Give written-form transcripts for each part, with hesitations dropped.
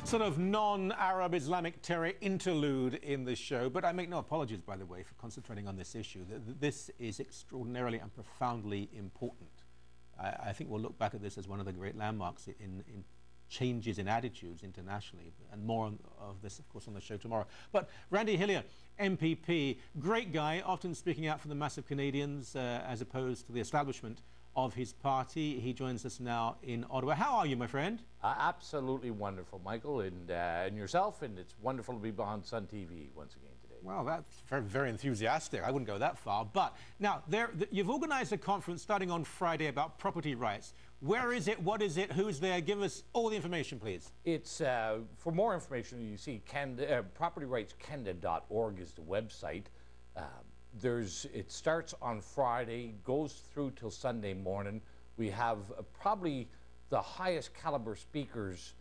sort of non-Arab Islamic terror interlude in the show, but I make no apologies, by the way, for concentrating on this issue. This is extraordinarily and profoundly important. I think we'll look back at this as one of the great landmarks in changes in attitudes internationally, and more of this, of course, on the show tomorrow. But Randy Hillier, MPP, great guy, often speaking out for the mass of Canadians as opposed to the establishment of his party. He joins us now in Ottawa. How are you, my friend? Absolutely wonderful, Michael, and yourself, and it's wonderful to be on Sun TV once again today. Well, that's very, very enthusiastic. I wouldn't go that far. But now, you've organized a conference starting on Friday about property rights. Where is it? What is it? Who's there? Give us all the information, please. It's for more information, you see PropertyRightsCanada.org is the website. It starts on Friday, goes through till Sunday morning. We have probably the highest caliber speakers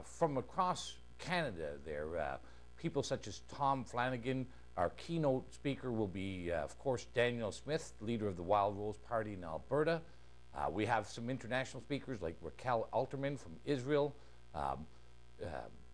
from across Canada there. People such as Tom Flanagan. Our keynote speaker will be, of course, Daniel Smith, leader of the Wild Rose Party in Alberta. We have some international speakers like Raquel Alterman from Israel.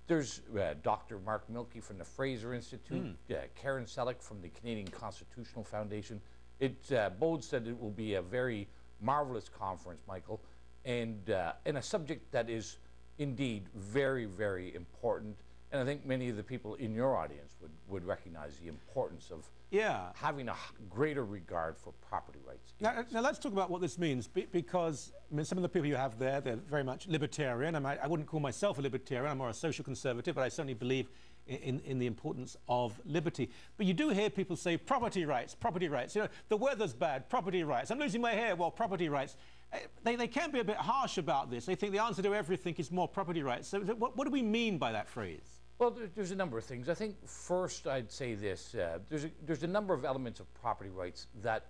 There's Dr. Mark Milkey from the Fraser Institute, Karen Selleck from the Canadian Constitutional Foundation. It bodes that it will be a very marvelous conference, Michael, and a subject that is indeed very, very important. And I think many of the people in your audience would recognize the importance of having a greater regard for property rights. Now let's talk about what this means, because I mean, some of the people you have there, they're very much libertarian. I wouldn't call myself a libertarian. I'm more a social conservative, but I certainly believe in the importance of liberty. But you do hear people say property rights, property rights. You know, the weather's bad, property rights. I'm losing my hair, well, property rights. They can be a bit harsh about this. They think the answer to everything is more property rights. So what do we mean by that phrase? Well, there's a number of things. I think first I'd say this. There's a number of elements of property rights that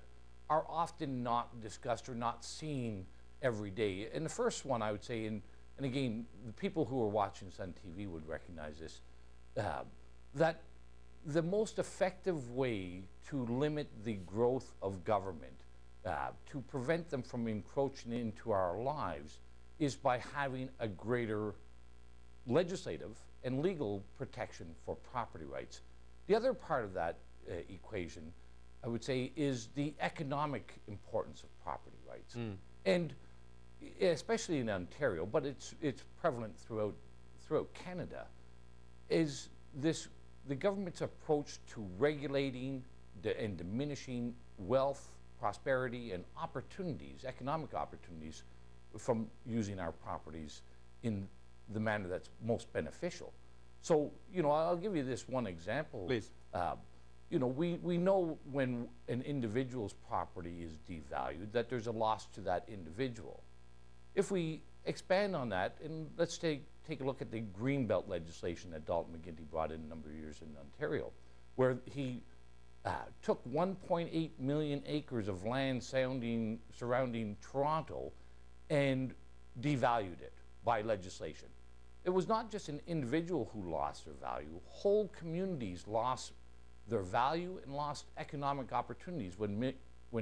are often not discussed or not seen every day. And the first one I would say, and again, the people who are watching Sun TV would recognize this, that the most effective way to limit the growth of government, to prevent them from encroaching into our lives, is by having a greater legislative and legal protection for property rights. The other part of that equation, I would say, is the economic importance of property rights. And especially in Ontario, but it's prevalent throughout Canada, is the government's approach to regulating and diminishing wealth, prosperity, and opportunities, economic opportunities, from using our properties in the manner that's most beneficial. So, you know, I'll give you this one example. Please. You know, we know when an individual's property is devalued that there's a loss to that individual. If we expand on that, and let's take a look at the Greenbelt legislation that Dalton McGuinty brought in a number of years in Ontario, where he took 1.8 million acres of land surrounding Toronto and devalued it by legislation. It was not just an individual who lost their value. Whole communities lost their value and lost economic opportunities when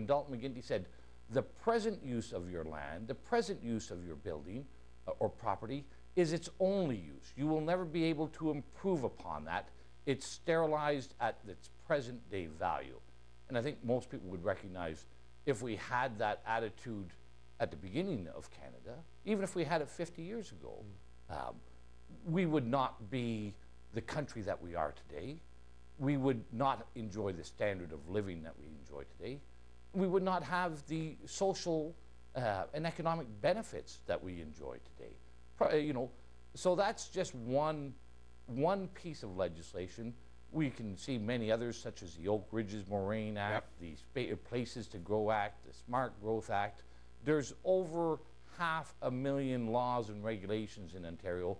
Dalton McGuinty said, the present use of your land, the present use of your building or property is its only use. You will never be able to improve upon that. It's sterilized at its present day value. And I think most people would recognize if we had that attitude at the beginning of Canada, even if we had it 50 years ago, we would not be the country that we are today. We would not enjoy the standard of living that we enjoy today. We would not have the social and economic benefits that we enjoy today. You know, so that's just one piece of legislation. We can see many others, such as the Oak Ridges Moraine Act, the Places to Grow Act, the Smart Growth Act. There's over 500,000 laws and regulations in Ontario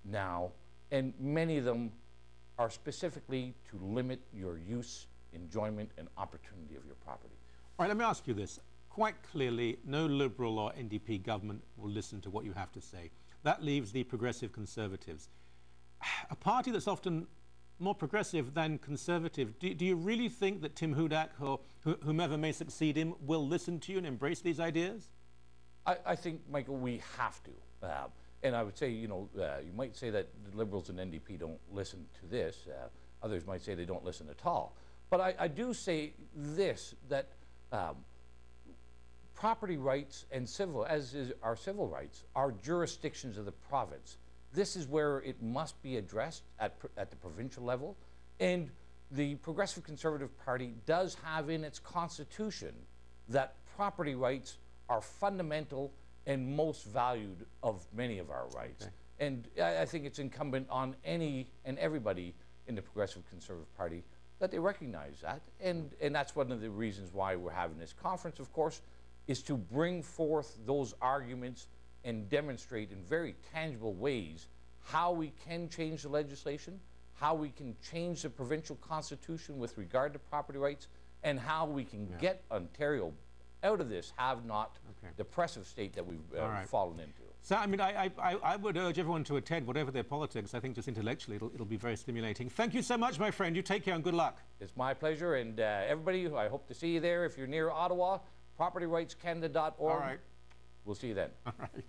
now, and many of them are specifically to limit your use, enjoyment, and opportunity of your property. All right, let me ask you this. Quite clearly, no Liberal or NDP government will listen to what you have to say. That leaves the Progressive Conservatives. A party that's often more progressive than conservative. Do you really think that Tim Hudak or whomever may succeed him will listen to you and embrace these ideas? I think, Michael, we have to. And I would say, you know, you might say that the Liberals and NDP don't listen to this. Others might say they don't listen at all. But I do say this, that property rights and civil, as is our civil rights, are jurisdictions of the province. This is where it must be addressed at the provincial level. And the Progressive Conservative Party does have in its constitution that property rights are fundamental and most valued of many of our rights. Okay. And I think it's incumbent on any and everybody in the Progressive Conservative Party that they recognize that. And that's one of the reasons why we're having this conference, of course, is to bring forth those arguments and demonstrate in very tangible ways how we can change the legislation, how we can change the provincial constitution with regard to property rights, and how we can get Ontario out of this have-not depressive state that we've fallen into. So, I mean, I would urge everyone to attend, whatever their politics. I think just intellectually it'll be very stimulating. Thank you so much, my friend. You take care and good luck. It's my pleasure. And everybody, I hope to see you there. If you're near Ottawa, propertyrightscanada.org. All right. We'll see you then. All right.